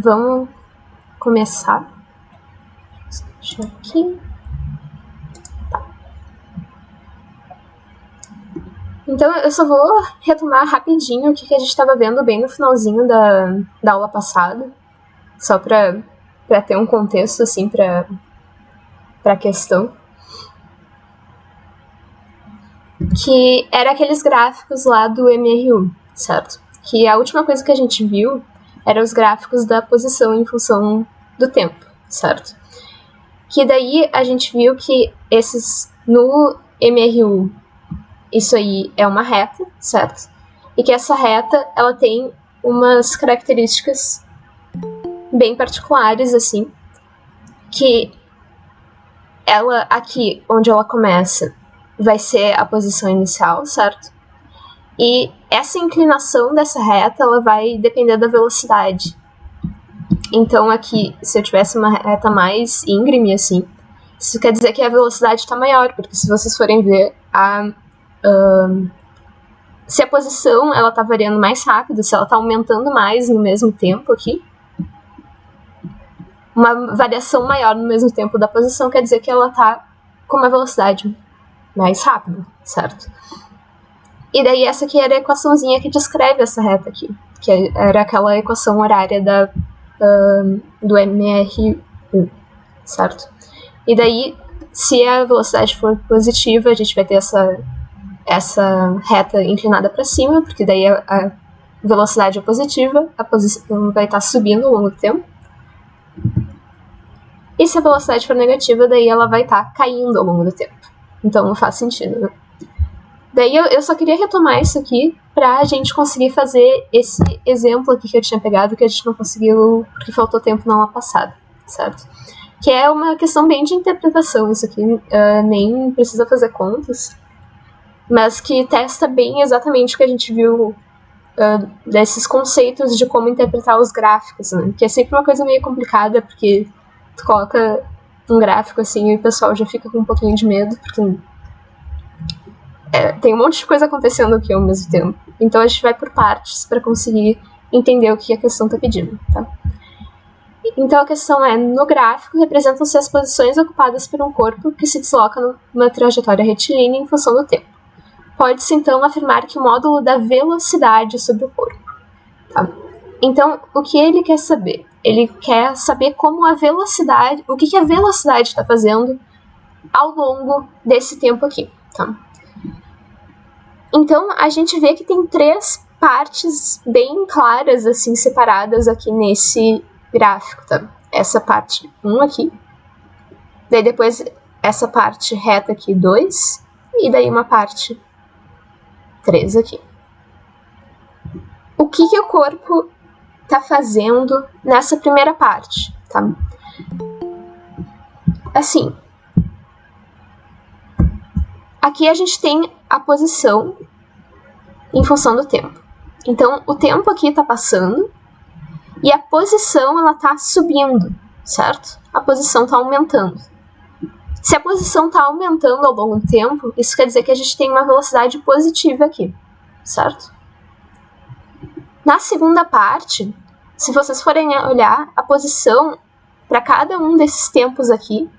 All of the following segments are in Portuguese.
vamos começar. Deixa eu aqui. Tá. Então, eu só vou retomar rapidinho o que a gente estava vendo bem no finalzinho da aula passada, só para ter um contexto, assim, para a questão. Que era aqueles gráficos lá do MRU, certo? Que a última coisa que a gente viu eram os gráficos da posição em função do tempo, certo? Que daí a gente viu que esses, no MRU, isso aí é uma reta, certo? E que essa reta, ela tem umas características bem particulares, assim, que ela, aqui, onde ela começa, vai ser a posição inicial, certo? E essa inclinação dessa reta, ela vai depender da velocidade. Então aqui, se eu tivesse uma reta mais íngreme, assim, isso quer dizer que a velocidade está maior, porque se vocês forem ver, se a posição ela está variando mais rápido, se ela está aumentando mais no mesmo tempo aqui, uma variação maior no mesmo tempo da posição quer dizer que ela está com uma velocidade mais rápida, certo? E daí essa aqui era a equaçãozinha que descreve essa reta aqui, que era aquela equação horária do MRU, certo? E daí, se a velocidade for positiva, a gente vai ter essa reta inclinada para cima, porque daí a velocidade é positiva, a posição vai estar subindo ao longo do tempo. E se a velocidade for negativa, daí ela vai estar caindo ao longo do tempo. Então não faz sentido, né? Daí eu só queria retomar isso aqui pra gente conseguir fazer esse exemplo aqui que eu tinha pegado, que a gente não conseguiu porque faltou tempo na aula passada, certo? Que é uma questão bem de interpretação, isso aqui nem precisa fazer contas, mas que testa bem exatamente o que a gente viu desses conceitos de como interpretar os gráficos, né? Que é sempre uma coisa meio complicada, porque tu coloca um gráfico assim e o pessoal já fica com um pouquinho de medo, porque tem um monte de coisa acontecendo aqui ao mesmo tempo. Então a gente vai por partes para conseguir entender o que a questão está pedindo, tá? Então a questão é, no gráfico representam-se as posições ocupadas por um corpo que se desloca numa trajetória retilínea em função do tempo. Pode-se então afirmar que o módulo da velocidade sobre o corpo, tá? Então, o que ele quer saber? Ele quer saber como a velocidade, o que a velocidade está fazendo ao longo desse tempo aqui, tá? Então, a gente vê que tem 3 partes bem claras, assim, separadas aqui nesse gráfico, tá? Essa parte 1 aqui, daí depois essa parte reta aqui 2, e daí uma parte 3 aqui. O que o corpo tá fazendo nessa primeira parte, tá? Assim, aqui a gente tem a posição em função do tempo. Então, o tempo aqui tá passando e a posição, ela tá subindo, certo? A posição tá aumentando. Se a posição tá aumentando ao longo do tempo, isso quer dizer que a gente tem uma velocidade positiva aqui, certo? Na segunda parte, se vocês forem olhar, a posição para cada um desses tempos aqui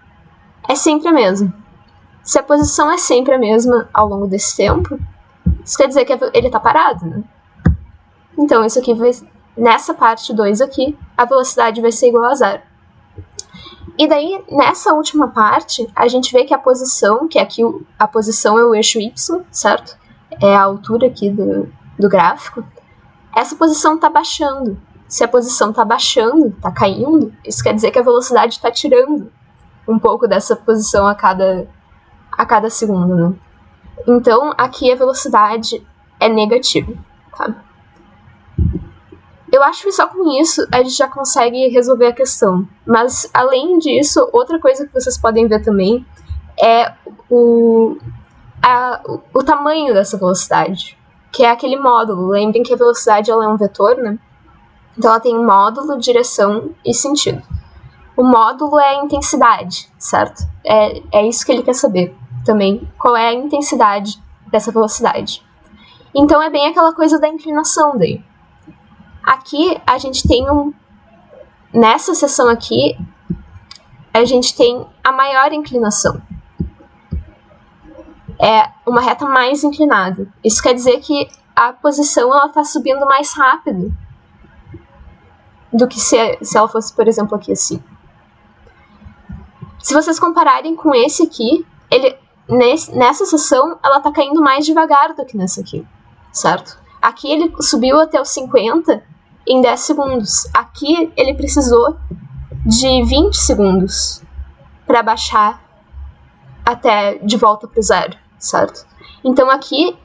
é sempre a mesma. Se a posição é sempre a mesma ao longo desse tempo, isso quer dizer que ele está parado, né? Então, isso aqui nessa parte 2 aqui, a velocidade vai ser igual a 0. E daí, nessa última parte, a gente vê que a posição, que aqui a posição é o eixo Y, certo? É a altura aqui do gráfico. Essa posição está baixando. Se a posição está baixando, está caindo, isso quer dizer que a velocidade está tirando um pouco dessa posição a cada segundo, né? Então, aqui a velocidade é negativa, tá? Eu acho que só com isso a gente já consegue resolver a questão. Mas, além disso, outra coisa que vocês podem ver também é o tamanho dessa velocidade, que é aquele módulo. Lembrem que a velocidade ela é um vetor, né? Então, ela tem módulo, direção e sentido. O módulo é a intensidade, certo? É isso que ele quer saber também. Qual é a intensidade dessa velocidade? Então, é bem aquela coisa da inclinação daí. Aqui, a gente tem nessa seção aqui, a gente tem a maior inclinação. É uma reta mais inclinada. Isso quer dizer que a posição está subindo mais rápido do que se ela fosse, por exemplo, aqui assim. Se vocês compararem com esse aqui, nessa seção ela está caindo mais devagar do que nessa aqui, certo? Aqui ele subiu até os 50 em 10 segundos. Aqui ele precisou de 20 segundos para baixar até de volta para o zero, certo? Então aqui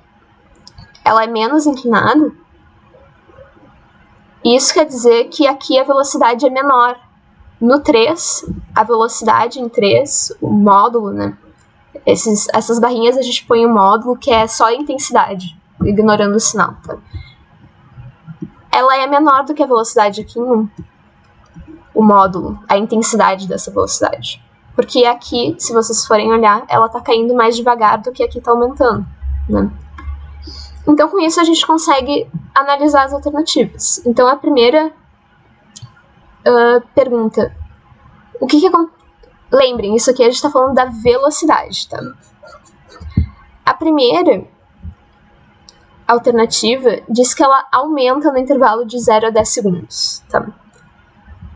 ela é menos inclinada. Isso quer dizer que aqui a velocidade é menor. No 3, a velocidade em 3, o módulo, né? Essas barrinhas a gente põe um módulo que é só a intensidade, ignorando o sinal, tá? Ela é menor do que a velocidade aqui em 1. O módulo, a intensidade dessa velocidade. Porque aqui, se vocês forem olhar, ela está caindo mais devagar do que aqui está aumentando, né? Então, com isso, a gente consegue analisar as alternativas. Então, a primeira pergunta. Lembrem, isso aqui a gente está falando da velocidade, tá? A primeira alternativa diz que ela aumenta no intervalo de 0 a 10 segundos, tá?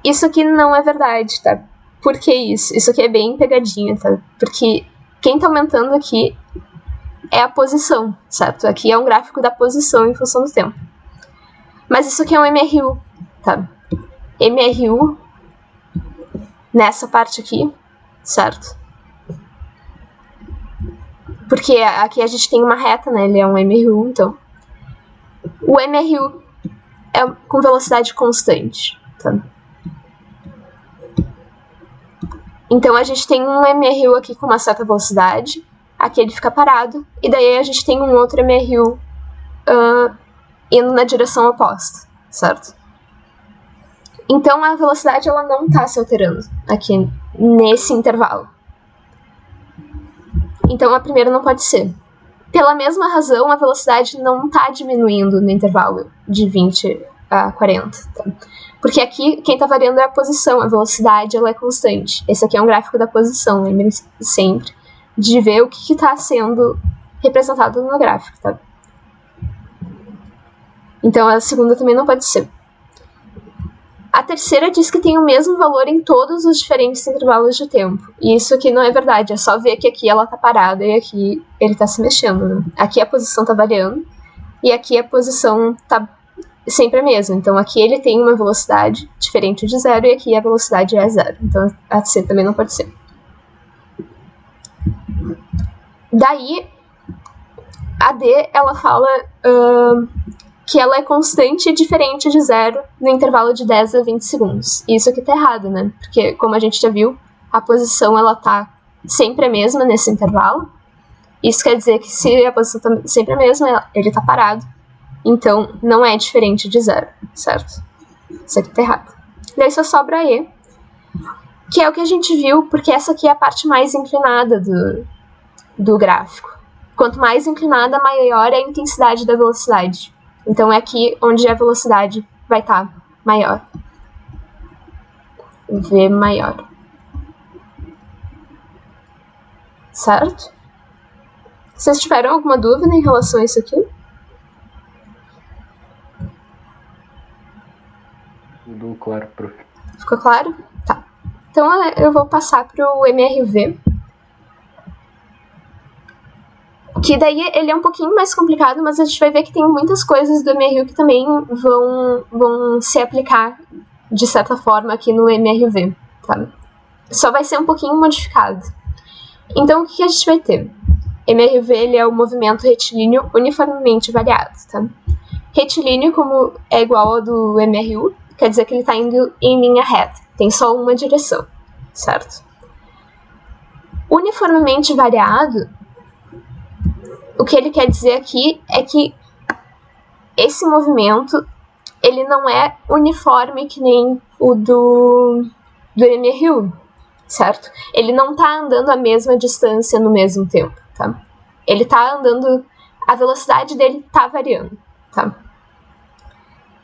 Isso aqui não é verdade, tá? Por que isso? Isso aqui é bem pegadinha, tá? Porque quem está aumentando aqui é a posição, certo? Aqui é um gráfico da posição em função do tempo. Mas isso aqui é um MRU, tá? MRU nessa parte aqui, certo? Porque aqui a gente tem uma reta, né? Ele é um MRU, então. O MRU é com velocidade constante, tá? Então a gente tem um MRU aqui com uma certa velocidade, aqui ele fica parado, e daí a gente tem um outro MRU indo na direção oposta, certo? Então a velocidade ela não está se alterando aqui nesse intervalo. Então a primeira não pode ser. Pela mesma razão, a velocidade não está diminuindo no intervalo de 20 a 40. Tá? Porque aqui quem está variando é a posição, a velocidade ela é constante. Esse aqui é um gráfico da posição, lembrem sempre de ver o que está sendo representado no gráfico. Tá? Então a segunda também não pode ser. A terceira diz que tem o mesmo valor em todos os diferentes intervalos de tempo. E isso aqui não é verdade, é só ver que aqui ela está parada e aqui ele está se mexendo. Né? Aqui a posição está variando e aqui a posição está sempre a mesma. Então aqui ele tem uma velocidade diferente de 0 e aqui a velocidade é 0. Então a C também não pode ser. Daí a D ela fala que ela é constante e diferente de 0 no intervalo de 10 a 20 segundos. E isso aqui tá errado, né? Porque, como a gente já viu, a posição ela tá sempre a mesma nesse intervalo. Isso quer dizer que se a posição tá sempre a mesma, ele tá parado. Então, não é diferente de 0, certo? Isso aqui tá errado. Daí só sobra E, que é o que a gente viu, porque essa aqui é a parte mais inclinada do gráfico. Quanto mais inclinada, maior é a intensidade da velocidade. Então, é aqui onde a velocidade vai estar maior. V maior. Certo? Vocês tiveram alguma dúvida em relação a isso aqui? Ficou claro, prof. Ficou claro? Tá. Então, eu vou passar para o MRV. Que daí ele é um pouquinho mais complicado, mas a gente vai ver que tem muitas coisas do MRU que também vão se aplicar de certa forma aqui no MRV, tá? Só vai ser um pouquinho modificado. Então, o que a gente vai ter? MRV ele é o movimento retilíneo uniformemente variado, tá? Retilíneo, como é igual ao do MRU, quer dizer que ele está indo em linha reta, tem só uma direção, certo? Uniformemente variado, o que ele quer dizer aqui é que esse movimento ele não é uniforme que nem o do MRU, certo? Ele não está andando a mesma distância no mesmo tempo, tá? Ele está andando, a velocidade dele está variando, tá?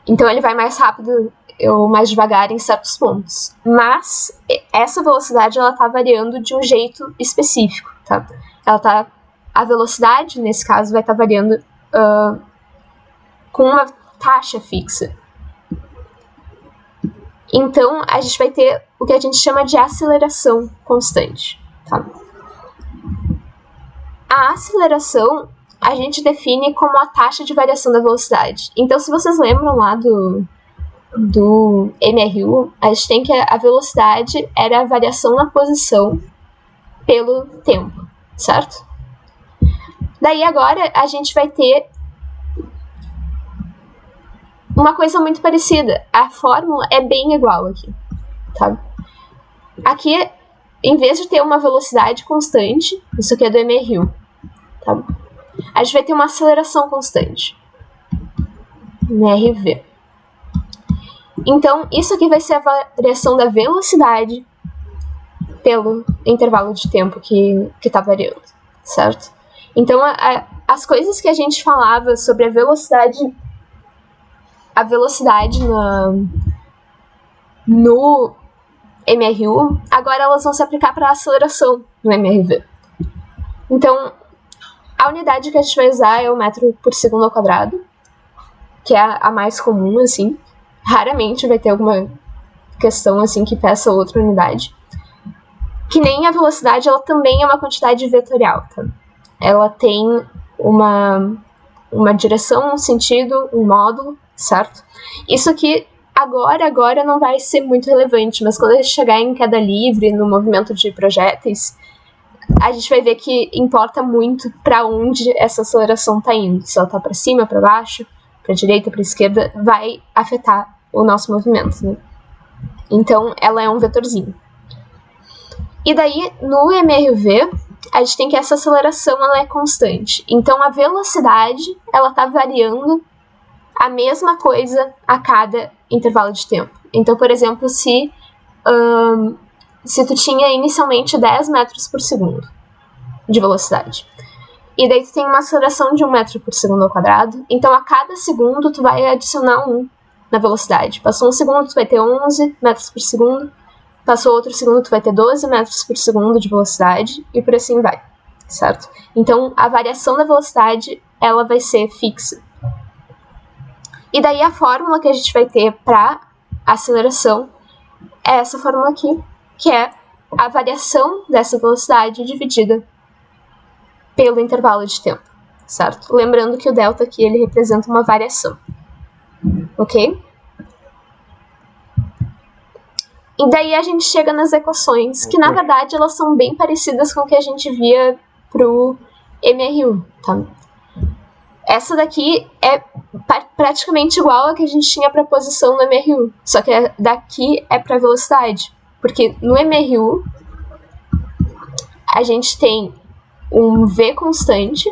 Então ele vai mais rápido ou mais devagar em certos pontos. Mas essa velocidade ela tá variando de um jeito específico, tá? A velocidade, nesse caso, vai estar variando com uma taxa fixa. Então, a gente vai ter o que a gente chama de aceleração constante, tá? A aceleração a gente define como a taxa de variação da velocidade. Então, se vocês lembram lá do MRU, a gente tem que a velocidade era a variação na posição pelo tempo, certo? Daí agora a gente vai ter uma coisa muito parecida. A fórmula é bem igual aqui, tá? Aqui, em vez de ter uma velocidade constante, isso aqui é do MRU, tá? A gente vai ter uma aceleração constante, MRV. Então, isso aqui vai ser a variação da velocidade pelo intervalo de tempo que está variando, certo? Então, as coisas que a gente falava sobre a velocidade no MRU, agora elas vão se aplicar para a aceleração no MRV. Então, a unidade que a gente vai usar é o metro por segundo ao quadrado, que é a mais comum, assim. Raramente vai ter alguma questão, assim, que peça outra unidade. Que nem a velocidade, ela também é uma quantidade vetorial, tá? Ela tem uma direção, um sentido, um módulo, certo? Isso aqui agora não vai ser muito relevante, mas quando a gente chegar em queda livre, no movimento de projéteis, a gente vai ver que importa muito para onde essa aceleração está indo. Se ela está para cima, para baixo, para a direita, para a esquerda, vai afetar o nosso movimento, né? Então, ela é um vetorzinho. E daí, no MRV, a gente tem que essa aceleração ela é constante. Então, a velocidade ela está variando a mesma coisa a cada intervalo de tempo. Então, por exemplo, se tu tinha inicialmente 10 metros por segundo de velocidade, e daí tu tem uma aceleração de 1 metro por segundo ao quadrado, então a cada segundo tu vai adicionar 1 na velocidade. Passou um segundo, tu vai ter 11 metros por segundo, passou outro segundo, tu vai ter 12 metros por segundo de velocidade, e por assim vai, certo? Então, a variação da velocidade, ela vai ser fixa. E daí a fórmula que a gente vai ter para aceleração é essa fórmula aqui, que é a variação dessa velocidade dividida pelo intervalo de tempo, certo? Lembrando que o delta aqui ele representa uma variação, ok? E daí a gente chega nas equações, que na verdade elas são bem parecidas com o que a gente via pro MRU, tá? Essa daqui é praticamente igual a que a gente tinha para a posição no MRU, só que daqui é para velocidade, porque no MRU a gente tem um V constante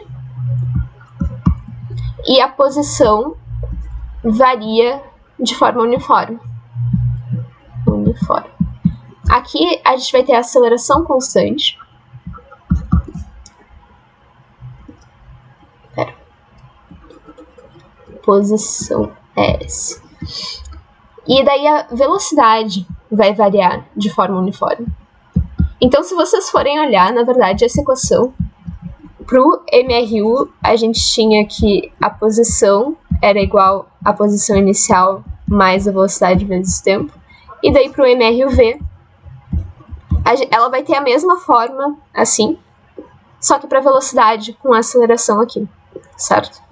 e a posição varia de forma uniforme. Aqui a gente vai ter a aceleração constante. Posição S. E daí a velocidade vai variar de forma uniforme. Então, se vocês forem olhar, na verdade, essa equação, pro MRU, a gente tinha que a posição era igual à posição inicial mais a velocidade vezes tempo. E daí pro MRV, ela vai ter a mesma forma, assim, só que para velocidade com a aceleração aqui, certo?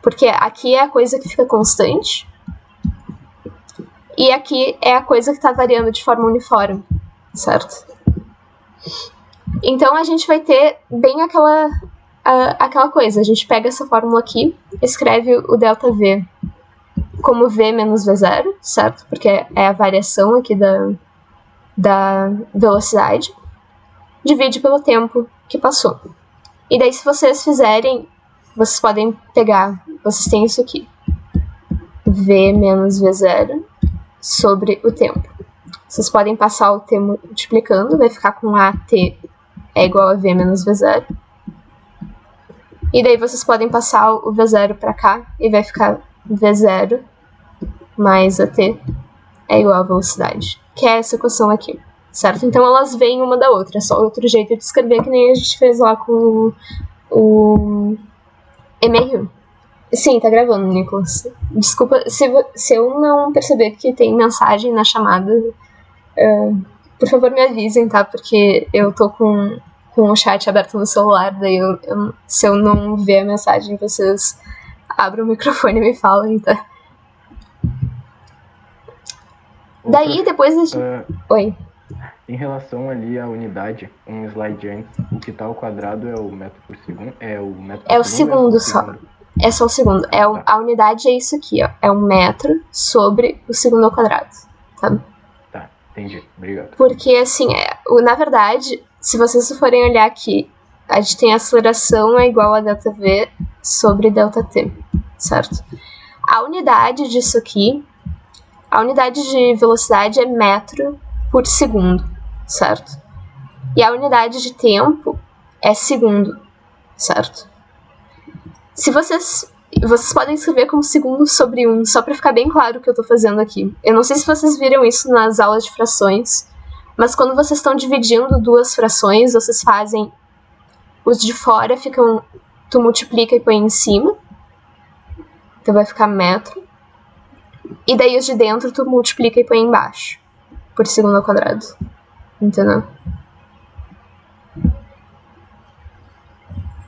Porque aqui é a coisa que fica constante e aqui é a coisa que está variando de forma uniforme, certo? Então a gente vai ter bem aquela coisa. A gente pega essa fórmula aqui, escreve o ΔV como V menos V0, certo? Porque é a variação aqui da velocidade, divide pelo tempo que passou. E daí se vocês fizerem, vocês podem pegar, vocês têm isso aqui, V menos V0 sobre o tempo. Vocês podem passar o T multiplicando, vai ficar com AT é igual a V menos V0. E daí vocês podem passar o V0 para cá e vai ficar V0 mais AT é igual a velocidade, que é essa equação aqui, certo? Então elas vêm uma da outra, é só outro jeito de escrever, que nem a gente fez lá com o MRU. Sim, tá gravando, Nicolas. Desculpa, se eu não perceber que tem mensagem na chamada, por favor me avisem, tá? Porque eu tô com o chat aberto no celular, daí se eu não ver a mensagem, vocês abram o microfone e me falem, tá? Daí, depois a gente... Oi. Em relação ali à unidade, um slide antes, o que tá ao quadrado é o metro por segundo? É o segundo só. É só o segundo. A unidade é isso aqui, ó. É 1 metro sobre o segundo ao quadrado, tá? Tá, entendi. Obrigado. Porque, assim, na verdade, se vocês forem olhar aqui, a gente tem a aceleração é igual a ΔV sobre ΔT, certo? A unidade disso aqui, a unidade de velocidade é metro por segundo, certo? E a unidade de tempo é segundo, certo? Se vocês podem escrever como segundo sobre 1, só para ficar bem claro o que eu tô fazendo aqui. Eu não sei se vocês viram isso nas aulas de frações, mas quando vocês estão dividindo duas frações, vocês fazem... Os de fora ficam... Tu multiplica e põe em cima. Então vai ficar metro. E daí os de dentro tu multiplica e põe embaixo. Por segundo ao quadrado. Entendeu?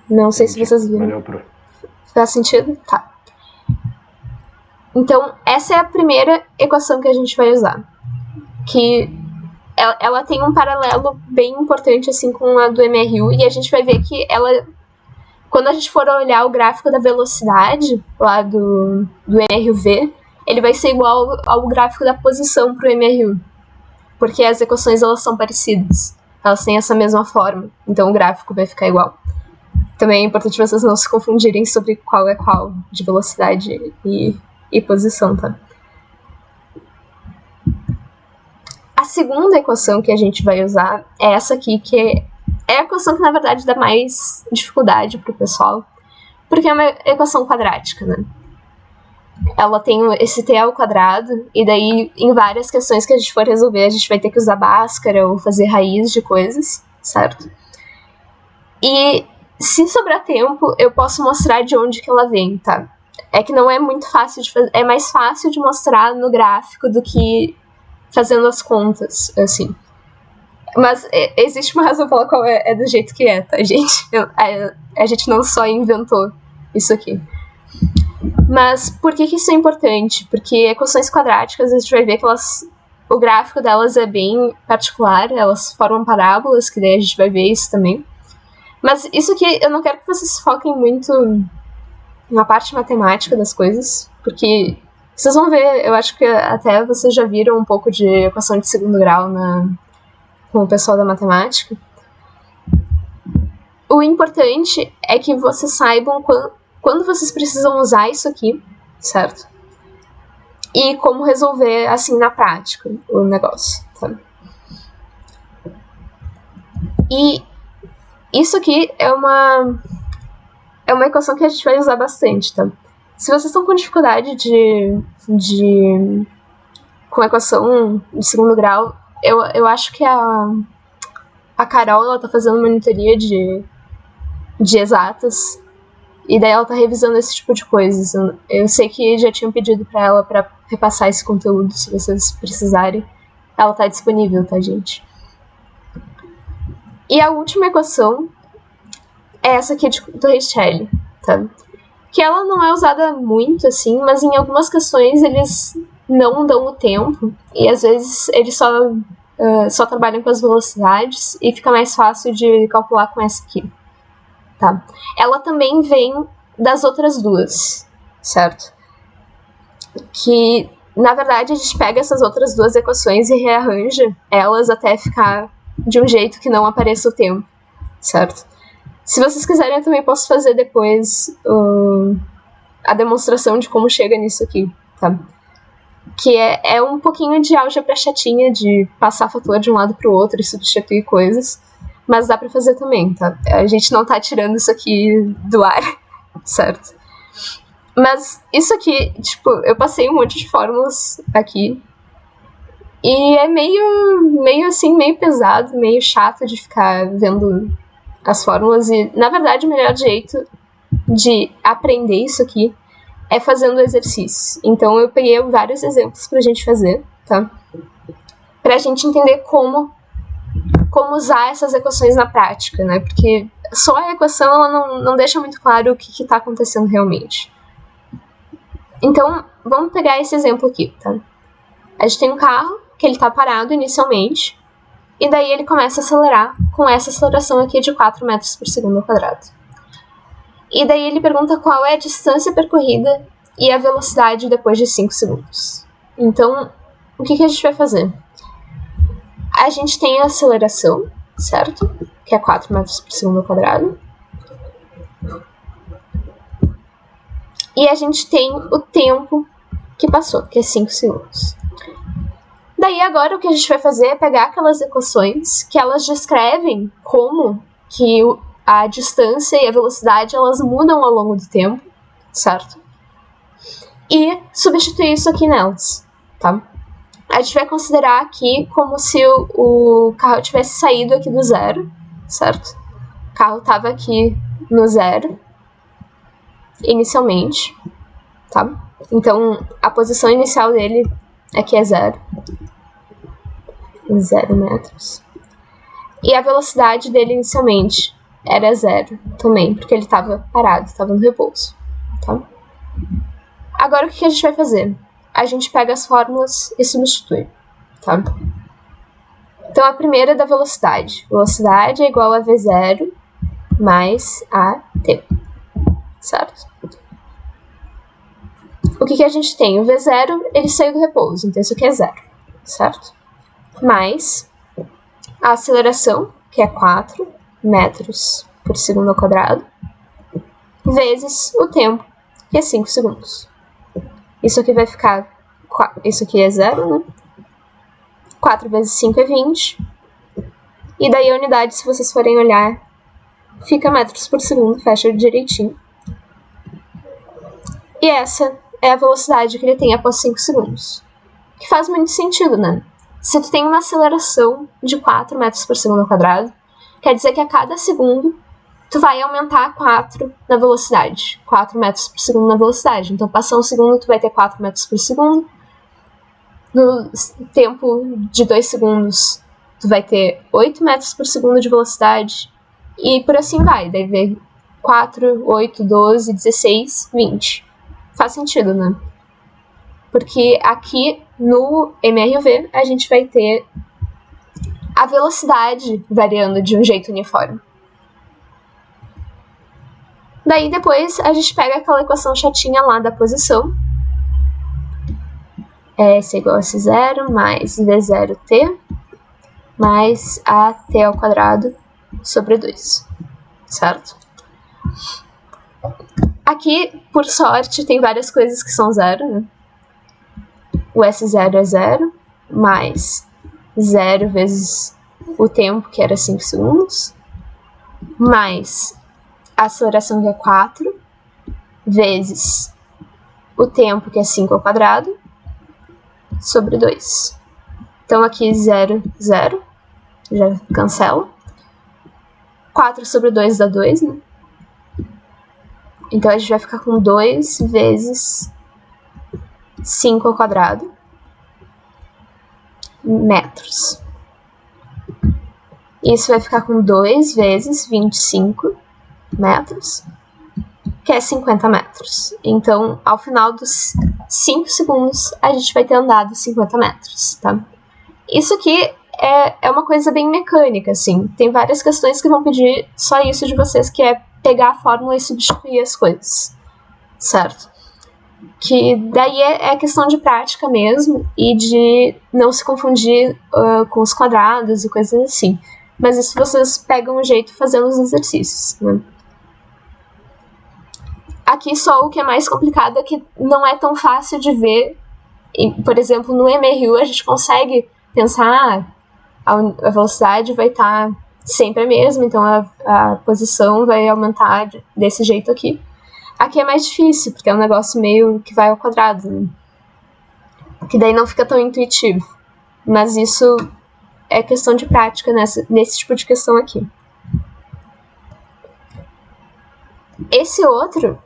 Não sei se vocês viram. Valeu, prof. Faz sentido? Tá. Então, essa é a primeira equação que a gente vai usar. Que ela tem um paralelo bem importante assim com a do MRU. E a gente vai ver que ela... Quando a gente for olhar o gráfico da velocidade, lá do MRUV, ele vai ser igual ao gráfico da posição pro MRU. Porque as equações, elas são parecidas. Elas têm essa mesma forma. Então, o gráfico vai ficar igual. Também é importante vocês não se confundirem sobre qual é qual de velocidade e posição, tá? A segunda equação que a gente vai usar é essa aqui, que é a equação que, na verdade, dá mais dificuldade pro pessoal, porque é uma equação quadrática, né? Ela tem esse t ao quadrado, e daí, em várias questões que a gente for resolver, a gente vai ter que usar Bhaskara ou fazer raiz de coisas, certo? E... Se sobrar tempo, eu posso mostrar de onde que ela vem, tá? É que não é muito fácil de fazer. É mais fácil de mostrar no gráfico do que fazendo as contas, assim. Mas existe uma razão pela qual é do jeito que é, tá, gente? A gente não só inventou isso aqui. Mas por que isso é importante? Porque equações quadráticas, a gente vai ver que o gráfico delas é bem particular, elas formam parábolas, que daí a gente vai ver isso também. Mas isso aqui, eu não quero que vocês foquem muito na parte matemática das coisas, porque vocês vão ver, eu acho que até vocês já viram um pouco de equação de segundo grau com o pessoal da matemática. O importante é que vocês saibam quando vocês precisam usar isso aqui, certo? E como resolver, assim, na prática, o negócio, tá? E isso aqui é uma equação que a gente vai usar bastante, tá? Se vocês estão com dificuldade com a equação de segundo grau, eu acho que a Carol, ela tá fazendo monitoria de exatas, e daí ela tá revisando esse tipo de coisas. Eu sei que já tinham pedido pra ela pra repassar esse conteúdo, se vocês precisarem. Ela tá disponível, tá, gente? E a última equação é essa aqui do Richelli, tá? Que ela não é usada muito, assim, mas em algumas questões eles não dão o tempo, e às vezes eles só trabalham com as velocidades, e fica mais fácil de calcular com essa aqui, tá? Ela também vem das outras duas, certo? Que, na verdade, a gente pega essas outras duas equações e rearranja elas até ficar de um jeito que não apareça o tempo, certo? Se vocês quiserem, eu também posso fazer depois a demonstração de como chega nisso aqui, tá? Que é um pouquinho de álgebra chatinha, de passar fator de um lado pro outro e substituir coisas, mas dá pra fazer também, tá? A gente não tá tirando isso aqui do ar, certo? Mas isso aqui, tipo, eu passei um monte de fórmulas aqui. E é meio assim, meio pesado, meio chato de ficar vendo as fórmulas. E, na verdade, o melhor jeito de aprender isso aqui é fazendo exercício. Então, eu peguei vários exemplos pra gente fazer, tá? Pra gente entender como usar essas equações na prática, né? Porque só a equação, ela não deixa muito claro o que tá acontecendo realmente. Então, vamos pegar esse exemplo aqui, tá? A gente tem um carro que ele tá parado inicialmente, e daí ele começa a acelerar com essa aceleração aqui de 4 metros por segundo ao quadrado. E daí ele pergunta qual é a distância percorrida e a velocidade depois de 5 segundos. Então, o que a gente vai fazer? A gente tem a aceleração, certo? Que é 4 metros por segundo ao quadrado. E a gente tem o tempo que passou, que é 5 segundos. Daí agora o que a gente vai fazer é pegar aquelas equações que elas descrevem como que a distância e a velocidade elas mudam ao longo do tempo, certo? E substituir isso aqui nelas, tá? A gente vai considerar aqui como se o carro tivesse saído aqui do zero, certo? O carro estava aqui no zero, inicialmente, tá? Então, a posição inicial dele aqui é 0 metros. E a velocidade dele inicialmente era 0 também, porque ele estava parado, estava no repouso, tá? Agora, o que a gente vai fazer? A gente pega as fórmulas e substitui, tá? Então, a primeira é da velocidade. Velocidade é igual a V0 mais AT, certo? O que a gente tem? O V0, ele saiu do repouso, então isso aqui é 0, certo? Mais a aceleração, que é 4 metros por segundo ao quadrado, vezes o tempo, que é 5 segundos. Isso aqui vai ficar... Isso aqui é 0, né? 4 vezes 5 é 20. E daí a unidade, se vocês forem olhar, fica metros por segundo, fecha direitinho. E essa é a velocidade que ele tem após 5 segundos. Que faz muito sentido, né? Se tu tem uma aceleração de 4 metros por segundo ao quadrado, quer dizer que a cada segundo tu vai aumentar 4 na velocidade. 4 metros por segundo na velocidade. Então, passou um segundo, tu vai ter 4 metros por segundo. No tempo de 2 segundos, tu vai ter 8 metros por segundo de velocidade. E por assim vai. Daí vem 4, 8, 12, 16, 20. Faz sentido, né? Porque aqui no MRV a gente vai ter a velocidade variando de um jeito uniforme. Daí depois a gente pega aquela equação chatinha lá da posição. S é igual a S0 mais V0t mais AT ao quadrado sobre 2, certo? Aqui, por sorte, tem várias coisas que são 0, né? O S0 é 0, mais 0 vezes o tempo, que era 5 segundos, mais a aceleração, que é 4, vezes o tempo, que é 5 ao quadrado, sobre 2. Então, aqui 0, 0, já cancela. 4 sobre 2 dá 2, né? Então, a gente vai ficar com 2 vezes 5 ao quadrado metros. Isso vai ficar com 2 vezes 25 metros, que é 50 metros. Então, ao final dos 5 segundos, a gente vai ter andado 50 metros, tá? Isso aqui é uma coisa bem mecânica, assim. Tem várias questões que vão pedir só isso de vocês, que é pegar a fórmula e substituir as coisas, certo? Que daí é questão de prática mesmo e de não se confundir com os quadrados e coisas assim. Mas isso vocês pegam um jeito fazendo os exercícios, né? Aqui só o que é mais complicado é que não é tão fácil de ver. Por exemplo, no MRU a gente consegue pensar a velocidade vai estar sempre a mesma, então a posição vai aumentar desse jeito aqui. Aqui é mais difícil, porque é um negócio meio que vai ao quadrado, né? Que daí não fica tão intuitivo. Mas isso é questão de prática nesse tipo de questão aqui. Esse outro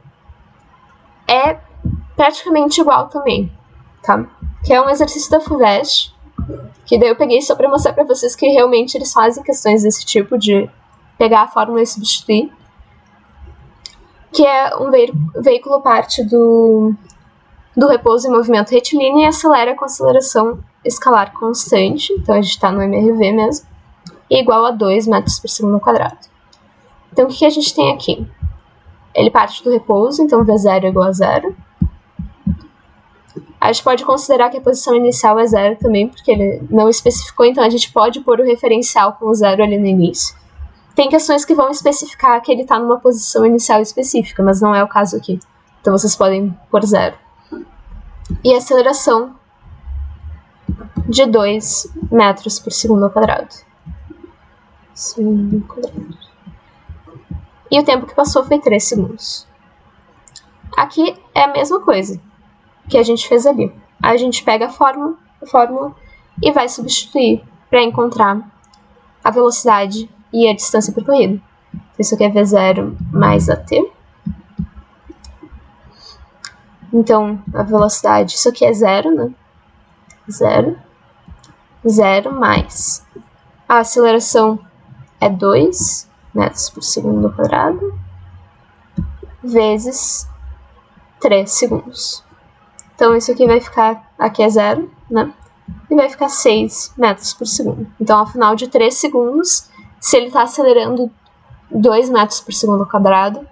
é praticamente igual também, tá? Que é um exercício da FUVEST, que daí eu peguei só para mostrar para vocês que realmente eles fazem questões desse tipo, de pegar a fórmula e substituir. Que é um veículo parte do repouso em movimento retilíneo e acelera com aceleração escalar constante, então a gente está no MRV mesmo, e igual a 2 metros por segundo ao quadrado. Então o que a gente tem aqui? Ele parte do repouso, então V0 é igual a 0. A gente pode considerar que a posição inicial é 0 também, porque ele não especificou, então a gente pode pôr o referencial com 0 ali no início. Tem questões que vão especificar que ele está numa posição inicial específica, mas não é o caso aqui. Então vocês podem pôr 0. E a aceleração de 2 metros por segundo ao quadrado. E o tempo que passou foi 3 segundos. Aqui é a mesma coisa que a gente fez ali. A gente pega a fórmula e vai substituir para encontrar a velocidade e a distância percorrida. Isso aqui é V0 mais AT. Então, a velocidade, isso aqui é 0, né? 0 mais. A aceleração é 2 metros por segundo ao quadrado, vezes 3 segundos. Então, isso aqui vai ficar, aqui é 0, né? E vai ficar 6 metros por segundo. Então, ao final de 3 segundos, se ele está acelerando 2 metros por segundo ao quadrado,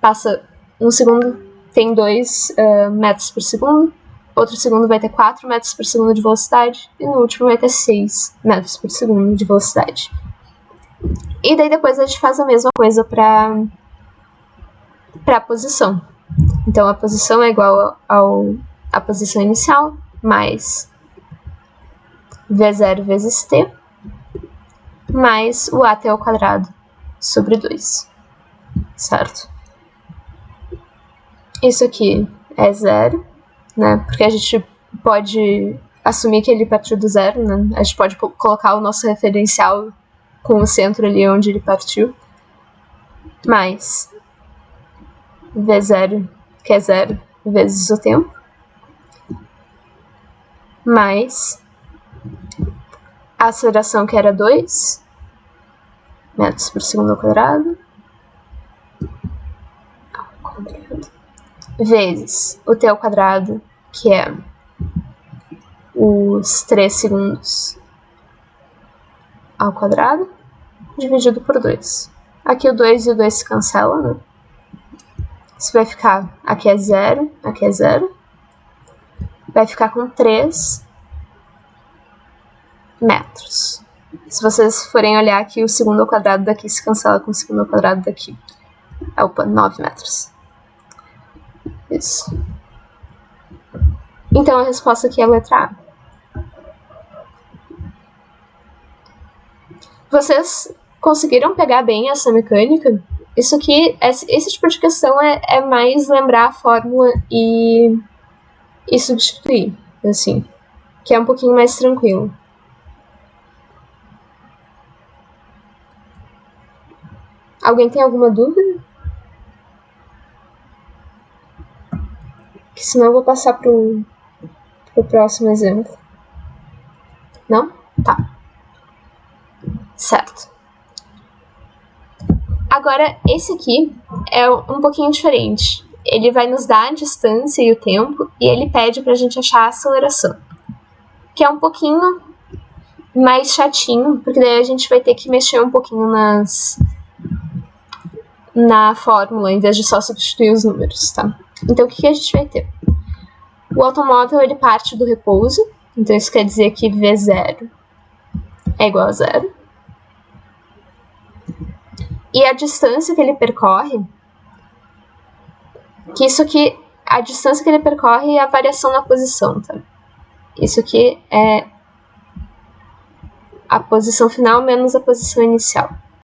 passa um segundo, tem 2 metros por segundo, outro segundo vai ter 4 metros por segundo de velocidade, e no último vai ter 6 metros por segundo de velocidade. E daí depois a gente faz a mesma coisa para a posição. Então, a posição é igual à posição inicial, mais V0 vezes T, mais o AT ao quadrado sobre 2, certo? Isso aqui é 0, né? Porque a gente pode assumir que ele partiu do 0, né? A gente pode colocar o nosso referencial com o centro ali onde ele partiu, mais V0, que é 0, vezes o tempo, mais a aceleração, que era 2 metros por segundo ao quadrado, vezes o t ao quadrado, que é os 3 segundos ao quadrado, dividido por 2. Aqui o 2 e o 2 se cancelam, né? Isso vai ficar, aqui é 0, aqui é 0. Vai ficar com 3 metros. Se vocês forem olhar aqui, o segundo ao quadrado daqui se cancela com o segundo ao quadrado daqui. Opa, 9 metros. Isso. Então a resposta aqui é a letra A. Vocês conseguiram pegar bem essa mecânica? Isso aqui, esse tipo de questão é mais lembrar a fórmula e substituir, assim, que é um pouquinho mais tranquilo. Alguém tem alguma dúvida? Que senão eu vou passar pro próximo exemplo. Não? Tá. Certo. Agora, esse aqui é um pouquinho diferente. Ele vai nos dar a distância e o tempo, e ele pede pra gente achar a aceleração. Que é um pouquinho mais chatinho, porque daí a gente vai ter que mexer um pouquinho na fórmula, em vez de só substituir os números, tá? Então, o que a gente vai ter? O automóvel, ele parte do repouso, então isso quer dizer que V0 é igual a 0. E a distância que ele percorre, que isso aqui, a distância que ele percorre é a variação na posição, tá? Isso aqui é a posição final menos a posição inicial.